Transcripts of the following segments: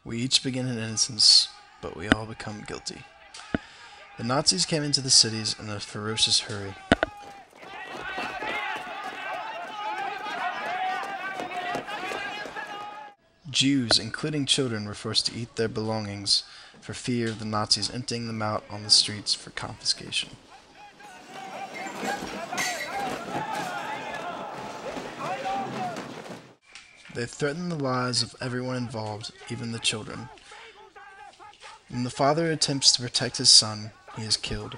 We each begin in innocence, but we all become guilty. The Nazis came into the cities in a ferocious hurry. Jews, including children, were forced to eat their belongings for fear of the Nazis emptying them out on the streets for confiscation. They threatened the lives of everyone involved, even the children. When the father attempts to protect his son, he is killed.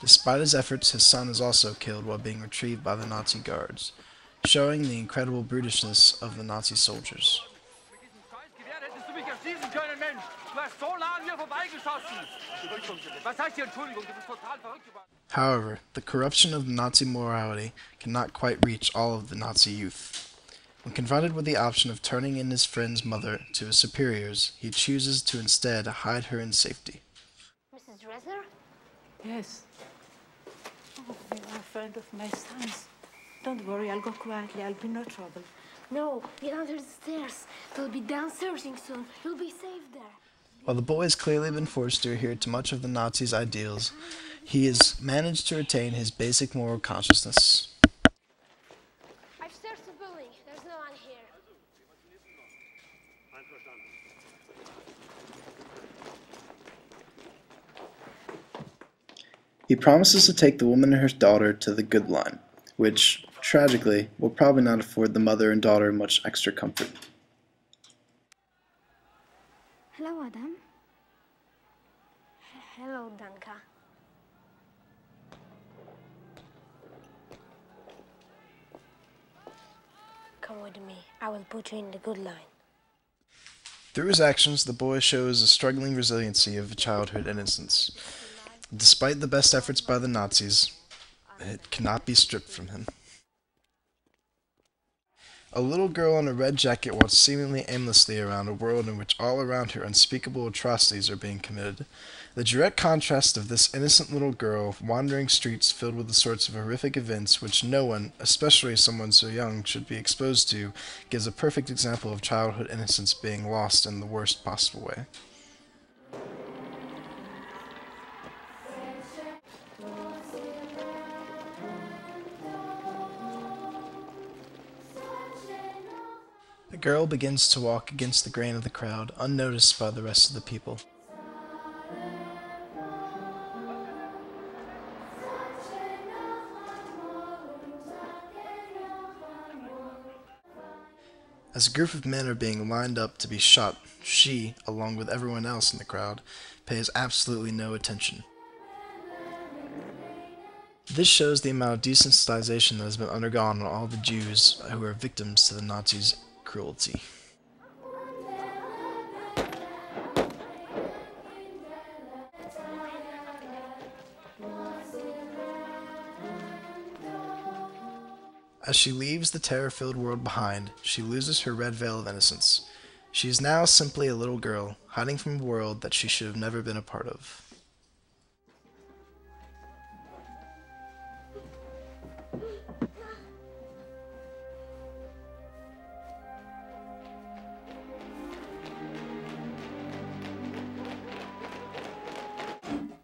Despite his efforts, his son is also killed while being retrieved by the Nazi guards, showing the incredible brutishness of the Nazi soldiers. However, the corruption of Nazi morality cannot quite reach all of the Nazi youth. When confronted with the option of turning in his friend's mother to his superiors, he chooses to instead hide her in safety. Mrs. Dresner? Yes. Oh, you are a friend of my son's. Don't worry, I'll go quietly. I'll be no trouble. No, get under the stairs. They'll be down searching soon. You'll be safe there. While the boy has clearly been forced to adhere to much of the Nazis' ideals, he has managed to retain his basic moral consciousness. I've searched the building. There's no one here. He promises to take the woman and her daughter to the good line, which, tragically, will probably not afford the mother and daughter much extra comfort. Hello, Adam. Hello, Danka. Come with me. I will put you in the good line. Through his actions, the boy shows a struggling resiliency of childhood innocence. Despite the best efforts by the Nazis, it cannot be stripped from him. A little girl in a red jacket walks seemingly aimlessly around a world in which all around her unspeakable atrocities are being committed. The direct contrast of this innocent little girl wandering streets filled with the sorts of horrific events which no one, especially someone so young, should be exposed to, gives a perfect example of childhood innocence being lost in the worst possible way. The girl begins to walk against the grain of the crowd, unnoticed by the rest of the people. As a group of men are being lined up to be shot, she, along with everyone else in the crowd, pays absolutely no attention. This shows the amount of desensitization that has been undergone on all the Jews who are victims to the Nazis' cruelty. As she leaves the terror-filled world behind, she loses her red veil of innocence. She is now simply a little girl, hiding from a world that she should have never been a part of.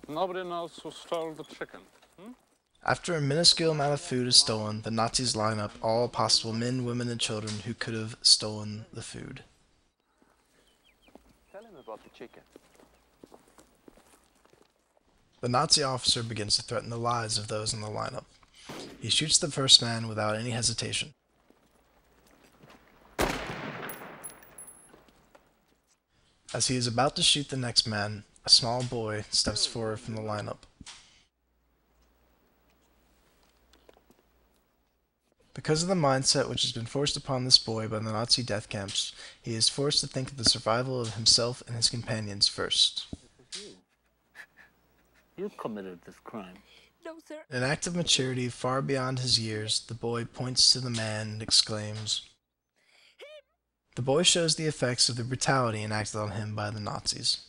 Nobody knows who stole the chicken. After a minuscule amount of food is stolen, the Nazis line up all possible men, women, and children who could have stolen the food. Tell him about the chicken. The Nazi officer begins to threaten the lives of those in the lineup. He shoots the first man without any hesitation. As he is about to shoot the next man, a small boy steps forward from the lineup. Because of the mindset which has been forced upon this boy by the Nazi death camps, he is forced to think of the survival of himself and his companions first. You committed this crime. No, sir. In an act of maturity far beyond his years, the boy points to the man and exclaims, The boy shows the effects of the brutality enacted on him by the Nazis.